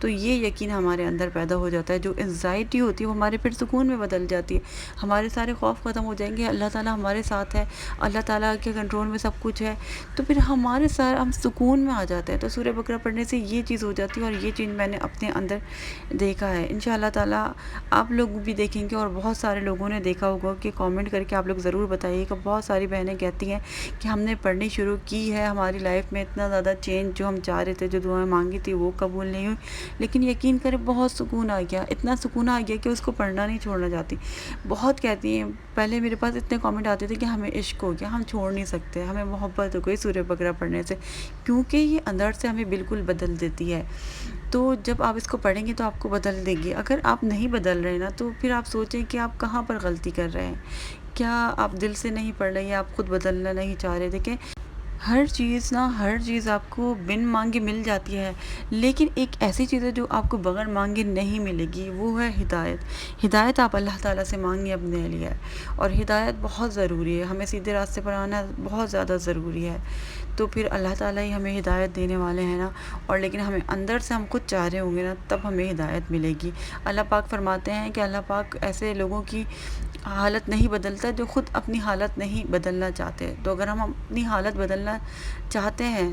تو یہ یقین ہمارے اندر پیدا ہو جاتا ہے. جو انزائٹی ہوتی ہے وہ ہمارے پھر سکون میں بدل جاتی ہے. ہمارے سارے خوف ختم ہو جائیں گے. اللہ تعالیٰ ہمارے ساتھ ہے, اللہ تعالیٰ کے کنٹرول میں سب کچھ ہے, تو پھر ہم سکون میں آ جاتے ہیں. تو سورہ بقرہ پڑھنے سے یہ چیز ہو جاتی ہے, اور یہ چیز میں نے اپنے اندر دیکھا ہے. ان شاء اللہ تعالیٰ آپ لوگ بھی دیکھیں گے, اور بہت سارے لوگوں نے دیکھا ہوگا کہ کامنٹ کر کے آپ لوگ ضرور بتائیے کہ بہت ساری بہنیں کہتی ہیں کہ ہم نے پڑھنی شروع کی ہے, ہماری لائف میں اتنا زیادہ چینج جو ہم چاہ رہے تھے, جو دعائیں مانگی تھی وہ قبول نہیں ہوئی, لیکن یقین کریں بہت سکون آ گیا, اتنا سکون آ گیا کہ اس کو پڑھنا نہیں چھوڑنا چاہتی. بہت کہتی ہیں, پہلے میرے پاس اتنے کامنٹ آتے تھے کہ ہمیں عشق ہو گیا, ہم چھوڑ نہیں سکتے, ہمیں محبت ہو گئی سورہ بقرہ پڑھنے سے, کیونکہ یہ اندر سے ہمیں بالکل بدل دیتی ہے. تو جب آپ اس کو پڑھیں گے تو آپ کو بدل دے گی. اگر آپ نہیں بدل رہے نا, تو پھر آپ سوچیں کہ آپ کہاں پر غلطی کر رہے ہیں. کیا آپ دل سے نہیں پڑھ رہے, یا آپ خود بدلنا نہیں چاہ رہے؟ دیکھیں ہر چیز آپ کو بن مانگے مل جاتی ہے, لیکن ایک ایسی چیز ہے جو آپ کو بغیر مانگے نہیں ملے گی, وہ ہے ہدایت. ہدایت آپ اللہ تعالیٰ سے مانگیں اپنے لیے, اور ہدایت بہت ضروری ہے, ہمیں سیدھے راستے پر آنا بہت زیادہ ضروری ہے. تو پھر اللہ تعالیٰ ہی ہمیں ہدایت دینے والے ہیں نا, اور لیکن ہمیں اندر سے ہم خود چاہ رہے ہوں گے نا, تب ہمیں ہدایت ملے گی. اللہ پاک فرماتے ہیں کہ اللہ پاک ایسے لوگوں کی حالت نہیں بدلتا جو خود اپنی حالت نہیں بدلنا چاہتے. تو اگر ہم اپنی حالت بدلنا چاہتے ہیں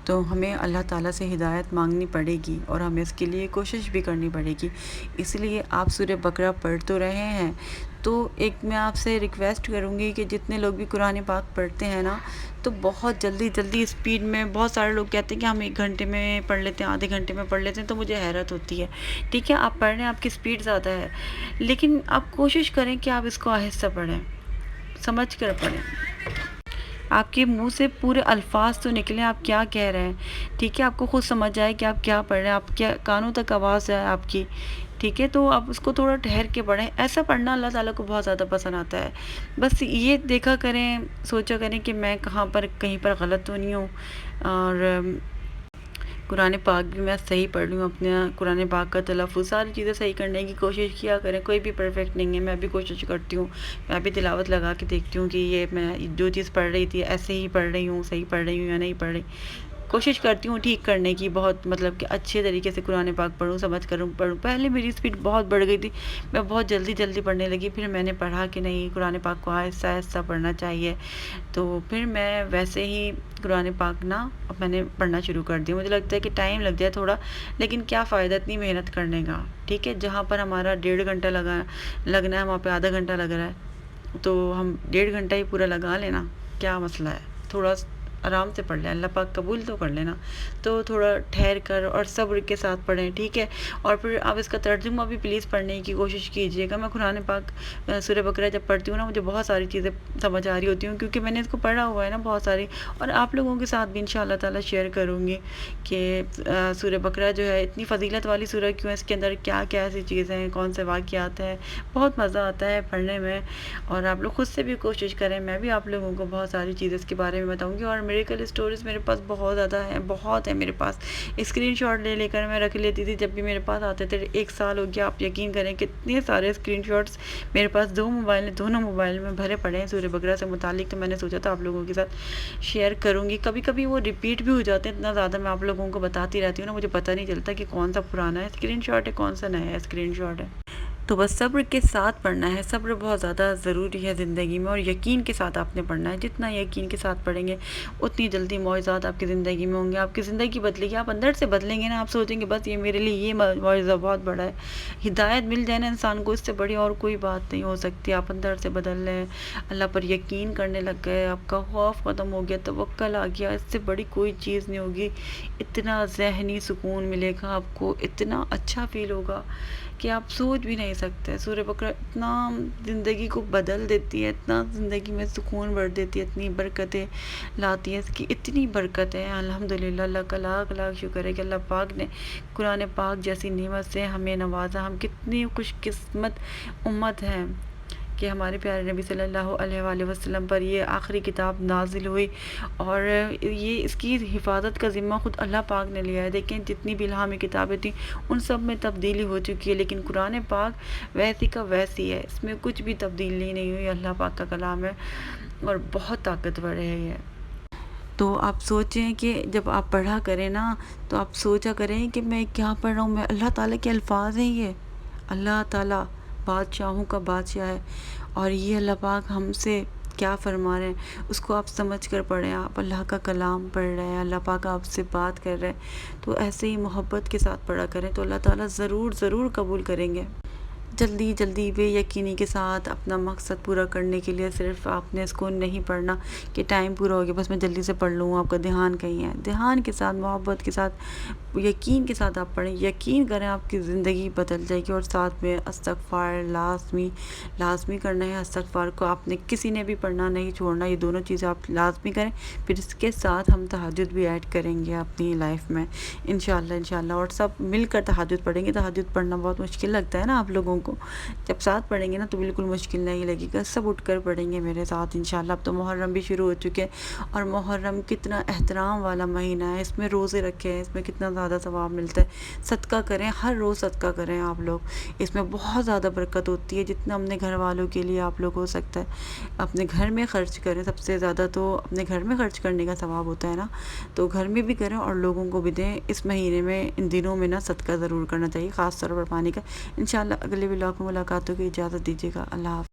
تو ہمیں اللہ تعالیٰ سے ہدایت مانگنی پڑے گی, اور ہمیں اس کے لیے کوشش بھی کرنی پڑے گی. اس لیے آپ سورہ بقرہ پڑھ تو رہے ہیں, تو ایک میں آپ سے ریکویسٹ کروں گی کہ جتنے لوگ بھی قرآن پاک پڑھتے ہیں نا, تو بہت جلدی اسپیڈ میں, بہت سارے لوگ کہتے ہیں کہ ہم 1 گھنٹے میں پڑھ لیتے ہیں, آدھے گھنٹے میں پڑھ لیتے ہیں, تو مجھے حیرت ہوتی ہے. ٹھیک ہے, آپ پڑھ رہے ہیں, آپ کی اسپیڈ زیادہ ہے, لیکن آپ کوشش کریں کہ آپ اس کو آہستہ پڑھیں, سمجھ کر پڑھیں. آپ کے منہ سے پورے الفاظ تو نکلیں آپ کیا کہہ رہے ہیں. ٹھیک ہے, آپ کو خود سمجھ آئے کہ آپ کیا پڑھ رہے ہیں, آپ کیا کانوں تک آواز ہے آپ کی. ٹھیک ہے, تو آپ اس کو تھوڑا ٹھہر کے پڑھیں. ایسا پڑھنا اللہ تعالیٰ کو بہت زیادہ پسند آتا ہے. بس یہ دیکھا کریں, سوچا کریں کہ میں کہیں پر غلط تو نہیں ہوں, اور قرآن پاک بھی میں صحیح پڑھ لوں, اپنے قرآن پاک کا تلفظ ساری چیزیں صحیح کرنے کی کوشش کیا کریں. کوئی بھی پرفیکٹ نہیں ہے, میں بھی کوشش کرتی ہوں, میں بھی تلاوت لگا کے دیکھتی ہوں کہ یہ میں جو چیز پڑھ رہی تھی ایسے ہی پڑھ رہی ہوں, صحیح پڑھ رہی ہوں یا نہیں پڑھ رہی. کوشش کرتی ہوں ٹھیک کرنے کی, بہت مطلب کہ اچھے طریقے سے قرآن پاک پڑھوں, سمجھ کر پڑھوں. پہلے میری اسپیڈ بہت بڑھ گئی تھی, میں بہت جلدی پڑھنے لگی. پھر میں نے پڑھا کہ نہیں, قرآن پاک کو آہستہ پڑھنا چاہیے, تو پھر میں ویسے ہی قرآن پاک اب میں نے پڑھنا شروع کر دیا. مجھے لگتا ہے کہ ٹائم لگ جائے تھوڑا, لیکن کیا فائدہ اتنی محنت کرنے کا. ٹھیک ہے, جہاں پر ہمارا 1.5 گھنٹہ لگنا ہے, وہاں پہ آدھا گھنٹہ لگ رہا ہے, تو ہم 1.5 گھنٹہ ہی پورا لگا لینا, کیا مسئلہ ہے. تھوڑا آرام سے پڑھ لیں, اللہ پاک قبول تو کر لینا. تو تھوڑا ٹھہر کر اور صبر کے ساتھ پڑھیں. ٹھیک ہے, اور پھر آپ اس کا ترجمہ بھی پلیز پڑھنے کی کوشش کیجیے گا. میں قرآن پاک سورہ بقرہ جب پڑھتی ہوں نا, مجھے بہت ساری چیزیں سمجھ آ رہی ہوتی ہوں, کیونکہ میں نے اس کو پڑھا ہوا ہے نا بہت ساری, اور آپ لوگوں کے ساتھ بھی انشاءاللہ تعالیٰ شیئر کروں گی کہ سورہ بقرہ جو ہے اتنی فضیلت والی سورہ کیوں ہے, اس کے اندر کیا کیا ایسی چیزیں ہیں, کون سے واقعات ہیں. بہت مزہ آتا ہے پڑھنے میں, اور آپ لوگ خود سے بھی کوشش کریں. میں بھی آپ لوگوں کو بہت ساری چیزیں اس کے بارے میں بتاؤں گی. اور میریکل اسٹوریز میرے پاس بہت زیادہ ہیں, بہت ہے میرے پاس. اسکرین شاٹ لے کر میں رکھ لیتی تھی جب بھی میرے پاس آتے تھے. 1 سال ہو گیا, آپ یقین کریں کتنے سارے اسکرین شاٹس میرے پاس 2 موبائل ہیں, دونوں موبائل میں بھرے پڑے ہیں سورہ بقرہ سے متعلق. تو میں نے سوچا تھا آپ لوگوں کے ساتھ شیئر کروں گی. کبھی کبھی وہ ریپیٹ بھی ہو جاتے ہیں, اتنا زیادہ میں آپ لوگوں کو بتاتی رہتی ہوں نا, مجھے پتہ نہیں چلتا کہ کون سا پرانا ہے اسکرین شاٹ ہے, کون سا نیا اسکرین شاٹ ہے. تو بس صبر کے ساتھ پڑھنا ہے. صبر بہت زیادہ ضروری ہے زندگی میں, اور یقین کے ساتھ آپ نے پڑھنا ہے. جتنا یقین کے ساتھ پڑھیں گے اتنی جلدی معجزات آپ کی زندگی میں ہوں گے. آپ کی زندگی بدلے گی, آپ اندر سے بدلیں گے نا. آپ سوچیں گے بس یہ میرے لیے یہ معجزہ بہت بڑا ہے. ہدایت مل جائے نا انسان کو, اس سے بڑی اور کوئی بات نہیں ہو سکتی. آپ اندر سے بدل لیں, اللہ پر یقین کرنے لگ گئے, آپ کا خوف ختم ہو گیا, توکل آ گیا, اس سے بڑی کوئی چیز نہیں ہوگی. اتنا ذہنی سکون ملے گا آپ کو, اتنا اچھا فیل ہوگا کہ آپ سوچ بھی نہیں سکتے. سورہ بقرہ اتنا زندگی کو بدل دیتی ہے, اتنا زندگی میں سکون بھر دیتی ہے, اتنی برکتیں لاتی ہے. اس کی اتنی برکتیں ہیں, الحمدللہ. اللہ کا لاکھ شکر ہے کہ اللہ پاک نے قرآن پاک جیسی نعمت سے ہمیں نوازا. ہم کتنی خوش قسمت امت ہیں کہ ہمارے پیارے نبی صلی اللہ علیہ وآلہ وسلم پر یہ آخری کتاب نازل ہوئی, اور یہ اس کی حفاظت کا ذمہ خود اللہ پاک نے لیا ہے. دیکھیں جتنی بھی الہامی کتابیں تھیں ان سب میں تبدیلی ہو چکی ہے, لیکن قرآن پاک ویسی کا ویسی ہے, اس میں کچھ بھی تبدیلی نہیں ہوئی. اللہ پاک کا کلام ہے اور بہت طاقتور ہے یہ. تو آپ سوچیں کہ جب آپ پڑھا کریں نا تو آپ سوچا کریں کہ میں کیا پڑھ رہا ہوں، میں اللہ تعالیٰ کے الفاظ ہیں یہ، اللہ تعالیٰ بادشاہوں کا بادشاہ ہے، اور یہ اللہ پاک ہم سے کیا فرما رہے ہیں اس کو آپ سمجھ کر پڑھیں، آپ اللہ کا کلام پڑھ رہے ہیں، اللہ پاک آپ سے بات کر رہے ہیں، تو ایسے ہی محبت کے ساتھ پڑھا کریں تو اللہ تعالیٰ ضرور ضرور قبول کریں گے۔ جلدی جلدی بے یقینی کے ساتھ اپنا مقصد پورا کرنے کے لیے صرف آپ نے اس کو نہیں پڑھنا کہ ٹائم پورا ہو گیا بس میں جلدی سے پڑھ لوں، آپ کا دھیان کہیں ہے، دھیان کے ساتھ محبت کے ساتھ یقین کے ساتھ آپ پڑھیں، یقین کریں آپ کی زندگی بدل جائے گی، اور ساتھ میں استغفار لازمی لازمی کرنا ہے، استغفار کو آپ نے کسی نے بھی پڑھنا نہیں چھوڑنا، یہ دونوں چیزیں آپ لازمی کریں، پھر اس کے ساتھ ہم تہجد بھی ایڈ کریں گے اپنی لائف میں انشاءاللہ، اور سب مل کر تہجد پڑھیں گے۔ تہجد پڑھنا بہت مشکل لگتا ہے نا آپ لوگوں کو، جب ساتھ پڑھیں گے نا تو بالکل مشکل نہیں لگے گا، سب اٹھ کر پڑھیں گے میرے ساتھ انشاءاللہ۔ اب تو محرم بھی شروع ہو چکے ہیں، اور محرم کتنا احترام والا مہینہ ہے، اس میں روزے رکھے ہیں، اس میں کتنا زیادہ ثواب ملتا ہے، صدقہ کریں، ہر روز صدقہ کریں آپ لوگ، اس میں بہت زیادہ برکت ہوتی ہے، جتنا اپنے گھر والوں کے لیے آپ لوگ ہو سکتا ہے اپنے گھر میں خرچ کریں، سب سے زیادہ تو اپنے گھر میں خرچ کرنے کا ثواب ہوتا ہے نا، تو گھر میں بھی کریں اور لوگوں کو بھی دیں، اس مہینے میں ان دنوں میں نا صدقہ ضرور کرنا چاہیے، خاص طور پر پانی کا۔ انشاءاللہ اگلے ولاگ میں ملاقات ہوگی، اجازت دیجیے گا، اللہ حافظ۔